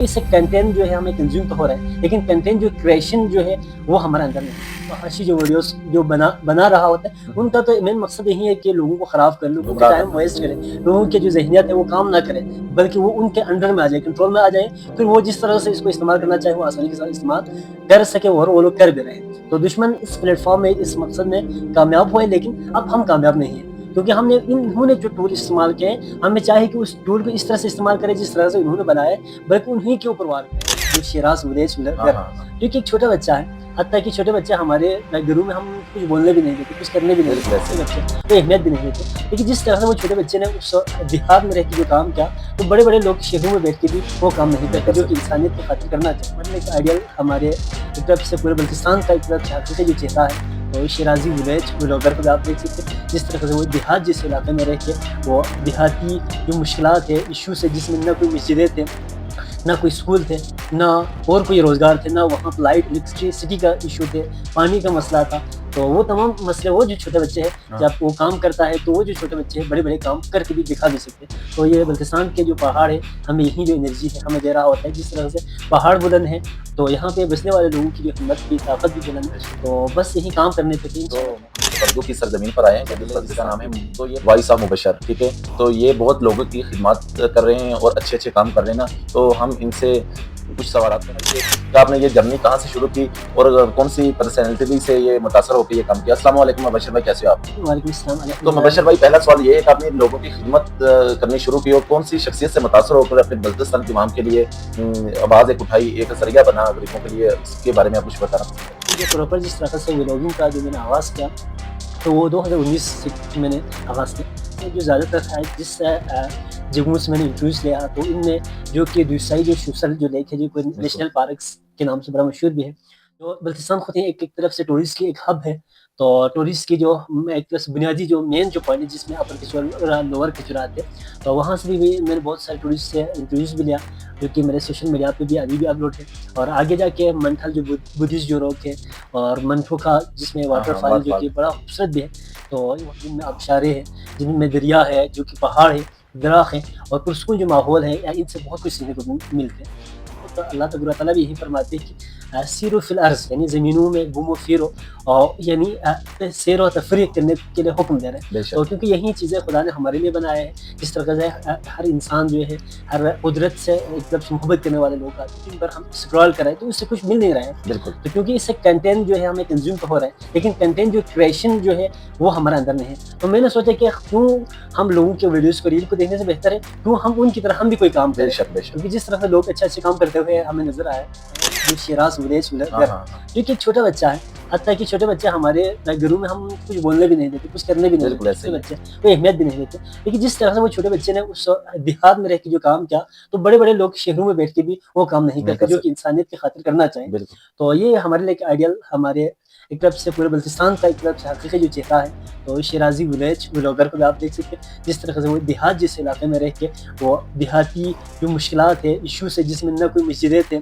इससे कंटेंट जो है हमें कंज्यूम तो हो रहा है, लेकिन कंटेंट जो क्रिएशन जो है वो हमारे अंदर नहीं है। तो हाशी जो वीडियोस जो बना रहा होता है, उनका तो मेन मकसद यही है कि लोगों को ख़राब कर, लोगों का टाइम वेस्ट करे, लोगों की जो ज़हनियत है वो काम ना करे, बल्कि वो उनके अंडर में आ जाए, कंट्रोल में आ जाए। फिर वो जिस तरह से इसको इस्तेमाल करना चाहे वो आसानी के साथ इस्तेमाल कर सके, और वो लोग कर भी रहे हैं। तो दुश्मन इस प्लेटफॉर्म में इस मकसद में कामयाब हुए, लेकिन अब हम कामयाब नहीं हैं, क्योंकि हमने इन्होंने जो टूल इस्तेमाल किए हैं, हमें चाहिए कि उस टूल को इस तरह से इस्तेमाल करें जिस तरह से उन्होंने बनाया है, बल्कि उन्हीं के ऊपर वार करें। जो शिराज विलेज क्योंकि एक छोटा बच्चा है, हत्ता कि छोटे बच्चे हमारे घरों में हम कुछ बोलने भी नहीं देते, कुछ करने भी नहीं देते, ऐसे बच्चे तो अहमियत भी नहीं देते। लेकिन जिस तरह से वो छोटे बच्चे ने उस देहात में रह के जो काम किया, तो बड़े बड़े लोग शहरों में बैठ के भी वो काम नहीं करते, जो कि इंसानियत की खातिर करना चाहिए। मतलब एक आइडियल हमारे एक तरफ से पूरे बल्तिस्तान का एक तरफ से जो चेहरा है, तो शिराजी विलेज ब्लॉगर को आप देख सकते हैं, जिस तरह से वो देहात जिस इलाके में रह के वो देहाती जो मुश्किलात है, इशूज़ है, जिसमें ना कोई मस्जिदें थे, ना कोई स्कूल थे, ना और कोई रोज़गार थे, ना वहाँ पर लाइट इलेक्ट्रिसिटी का इशू थे, पानी का मसला था। तो वो तमाम मसले वो जो छोटे बच्चे हैं, जब वो काम करता है तो वो जो छोटे बच्चे हैं बड़े बड़े काम करके भी दिखा भी सकते हैं। तो ये बल्तिस्तान के जो पहाड़ है, हमें यही जो एनर्जी है हमें दे रहा होता है। जिस तरह से पहाड़ बुलंद है, तो यहाँ पे बसने वाले लोगों की जो हिम्मत की ताकत भी बुलंद है। तो बस यही काम करने पे थी। तो पर्दों की सरजमीन पर आए हैं, जिसका नाम है तो ये वाइसा मुबशर, ठीक है। तो ये बहुत लोगों की खिदमत कर रहे हैं और अच्छे अच्छे काम कर रहे हैं ना। तो हम इनसे कुछ सवाल करेंगे कि आपने ये जर्नी कहाँ से शुरू की और कौन सी पर्सनैलिटी से ये मुतासर होकर ये काम किया। अस्सलाम वालेकुम मुबशर भाई, कैसे हो आप? वालेकुम अस्सलाम। तो मुबशर भाई, पहला सवाल ये है कि आपने लोगों की खिदमत करनी शुरू की और कौन सी शख्सियत से मुतासर होकर अपने बल्तिस्तान की आवाम के लिए आवाज़ एक उठाई, एक सरिया बना गरीबों के लिए, इसके बारे में आप कुछ बताना? ये प्रॉपर जिस तरह से व्लॉगिंग का जो मैंने आगाज़ किया, तो वो 2019 से मैंने आगाज़ किया। जो ज़्यादातर है जिस जगहों से मैंने इंटरव्यूज़ लिया, तो इनमें जो कि दूसरी जो सोशल जो लेक है, जो कोई नेशनल पार्क्स के नाम से बड़ा मशहूर भी है। तो बल्तिस्तान खुद ही एक तरफ से टूरिस्ट की एक हब है। तो टूरिस्ट की जो एक तरफ से बुनियादी जो मेन जो पॉइंट है, जिसमें अपर किचवाल और लोअर किचवाल आते हैं, तो वहाँ से भी मैंने बहुत सारे टूरिस्ट से इंटरव्यूज़ भी लिया, जो कि मेरे सोशल मीडिया पे भी अभी भी अपलोड है। और आगे जाके मंथल जो बुद्धिस्ट जो रोक है, और मंठो का जिसमें वाटरफॉल जो कि बड़ा खूबसूरत भी है, तो जिनमें आबशारे हैं, जिनमें दरिया है, जो कि पहाड़ है, दरख्त है, और पुरसकून जो माहौल है, इनसे बहुत कुछ सीखने को मिलते हैं। तो अल्लाह तबारक तआला भी यही फरमाते हैं कि सीरो फिल अर्ज़, यानी ज़मीनों में घूमो फिरो, और यानी सैर व तफरीह करने के लिए हुक्म दे रहे हैं। तो क्योंकि यही चीज़ें खुदा ने हमारे लिए बनाया है। जिस तरह से हर इंसान जो है, हर कुदरत से एक तरफ से मोहब्बत करने वाले लोग आते हैं, जिन पर हम स्क्रॉल कर रहे हैं तो उससे कुछ मिल नहीं रहा है। बिल्कुल। तो क्योंकि इससे कंटेंट जो है हमें कंज्यूम तो हो रहा है, लेकिन कंटेंट जो क्रिएशन जो है वो हमारे अंदर नहीं है। तो मैंने सोचा कि क्यों हम लोगों के वीडियोज़ को, रील को देखने से बेहतर है क्यों हम उनकी तरह हम भी कोई काम करें। क्योंकि जिस तरह से लोग अच्छे अच्छे काम करते हुए हमें नजर आया, जो शिराज विलेज जो कि एक छोटा बच्चा है, हत्ता कि छोटे बच्चे हमारे घरों में हम कुछ बोलने भी नहीं देते, कुछ करने भी नहीं देते, ऐसे बच्चे कोई अहमियत भी नहीं देते। लेकिन जिस तरह से वो छोटे बच्चे ने उस देहात में रह के जो काम किया, तो बड़े बड़े लोग शहरों में बैठ के भी वो काम नहीं करते, जो कि इंसानियत की खातिर करना चाहिए। तो ये हमारे लिए एक आइडियल हमारे एक तरफ से पूरे बल्तिस्तान का एक तरफ से हकीकी जो चेहरा है, तो शिराजी विलेज ब्लॉगर को आप देख सकते हैं, जिस तरह से वो देहात जिस इलाके में रह के वो देहाती जो मुश्किलात है, इशूज़ है, जिसमें ना कोई मस्जिदें थे,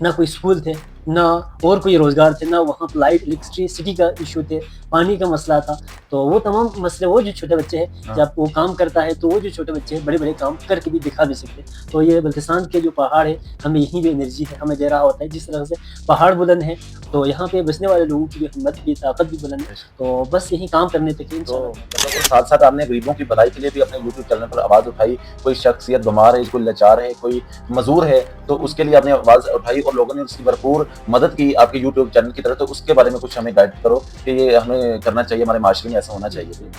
ना कोई स्कूल थे, ना और कोई रोज़गार थे, ना वहाँ पर लाइट इलेक्ट्रिसिटी का इशू थे, पानी का मसला था। तो वो तमाम मसले वो जो छोटे बच्चे हैं, जब वो काम करता है तो वो जो छोटे बच्चे हैं बड़े बड़े काम करके भी दिखा भी सकते हैं। तो ये बल्तिस्तान के जो पहाड़ है, हमें यही जो एनर्जी है हमें दे रहा होता है। जिस तरह से पहाड़ बुलंद है, तो यहाँ पे बसने वाले लोगों की जो हिम्मत की ताकत भी बुलंद है। तो बस यही काम करने पे तो साथ साथ आपने गरीबों की भलाई के लिए भी अपने यूट्यूब चैनल पर आवाज़ उठाई। कोई शख्सियत बीमार है, कोई लाचार है, कोई मजदूर है, तो उसके लिए आपने आवाज़ उठाई और लोगों ने उसकी भरपूर मदद की आपके यूट्यूब चैनल की तरफ। तो उसके बारे में कुछ हमें गाइड करो कि ये हमें करना चाहिए, हमारे माशरे में ऐसा होना चाहिए।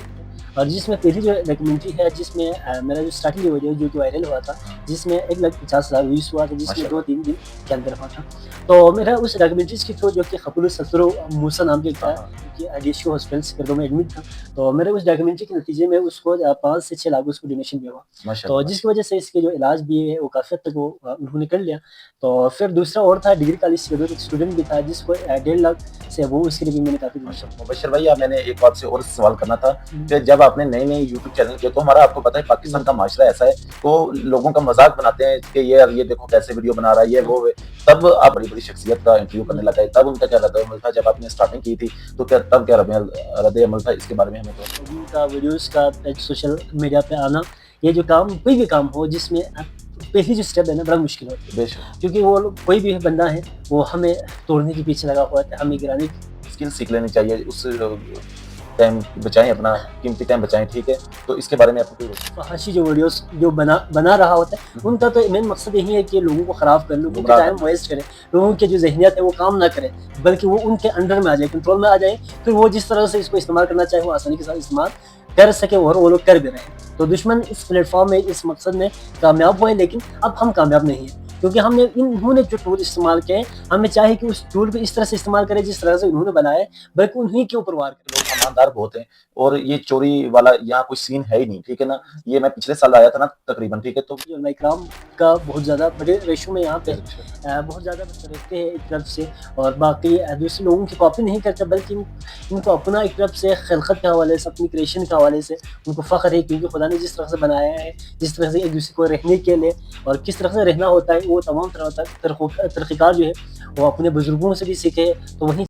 और जिसमें पहली जो डॉक्यूमेंट्री है, जिसमें मेरा जो स्टार्टिंग वीडियो जो कि वायरल हुआ था, जिसमें 1,50,000 व्यूज़ हुआ था, जिसमें 2-3 दिन के अंदर हुआ था। तो मेरा उस डॉक्यूमेंट्रीज़ के थ्रू, जो कि खपुल ससुरो मूसा नाम के था, कि आईडीएसयू हॉस्पिटल सिकंदरा में एडमिट था, तो मेरे उस डॉक्यूमेंट्री के नतीजे में उसको 5 से 6 लाख उसको डोनेशन भी हुआ। तो जिसकी वजह से इसके जो इलाज भी है वो काफ़ी हद तक वो उन्होंने कर लिया। तो फिर दूसरा और था, डिग्री कॉलेज से एक स्टूडेंट भी था, जिसको 1.5 लाख से वो उसके लिए भी मैंने काफ़ी मुबशर भाई, मैंने एक बात से और सवाल करना था कि जब आपने नई नई यूट्यूब चैनल किया, तो हमारा आपको पता है पाकिस्तान का माशरा ऐसा है, तो लोगों का मजाक बनाते हैं कि ये देखो कैसे वीडियो बना रहा है, ये वो। तब आप बड़ी बड़ी शख्सियत का इंटरव्यू करने लगा, तब उनका क्या रद्द अमल था जब आपने स्टार्टिंग की थी, तो क्या तब क्या रद्द अमल था, इसके बारे में हमें तो उनका वीडियोस का सोशल मीडिया पे आना, ये जो काम कोई भी काम हो जिसमें पहली जो स्टेप है ना बड़ा मुश्किल होती है, बेशक क्योंकि वो कोई भी बंदा है वो हमें तोड़ने के पीछे लगा हुआ है, हमें गिराने स्किल सीख लेनी चाहिए, उस टाइम बचाएं, अपना कीमती टाइम बचाएं, ठीक है। तो इसके बारे में आपको कोई फहाशी जो वीडियोस जो बना रहा होता है उनका तो मेन मकसद यही है कि लोगों को ख़राब कर, लोगों का टाइम वेस्ट करें, लोगों की जो जहनियत है वो काम ना करें, बल्कि वो उनके अंडर में आ जाए, कंट्रोल में आ जाए, फिर वो जिस तरह से इसको इस्तेमाल करना चाहे वो आसानी के साथ इस्तेमाल कर सके और वो लोग कर भी रहे हैं। तो दुश्मन इस प्लेटफॉर्म में इस मकसद में कामयाब हुए, लेकिन अब हम कामयाब नहीं हैं, क्योंकि हमने इन्होंने जो टूल इस्तेमाल किए, हमें चाहिए कि उस टूल को इस तरह से इस्तेमाल करें जिस तरह से उन्होंने बनाया है, बल्कि उन्हीं के ऊपर वार करें। लोग ईमानदार बहुत हैं, और ये चोरी वाला यहाँ कोई सीन है ही नहीं, ठीक है ना। ये मैं पिछले साल आया था ना तकरीबन, ठीक है। तो जो इकराम का बहुत ज़्यादा बड़े रेशो में यहाँ पे बहुत ज़्यादा रहते हैं एक तरफ से, और बाकी दूसरे लोगों की कॉपी नहीं करते, बल्कि इनको अपना एक तरफ से खिलकत के हवाले से, अपनी क्रिएशन के हवाले से उनको फ़ख्र है, क्योंकि खुदा ने जिस तरह से बनाया है, जिस तरह से एक दूसरे को रहने के लिए और किस तरह से रहना होता है, वो तमाम तरह तरीक़ार जो है वो अपने बुज़ुर्गों से भी सीखे। तो वहीं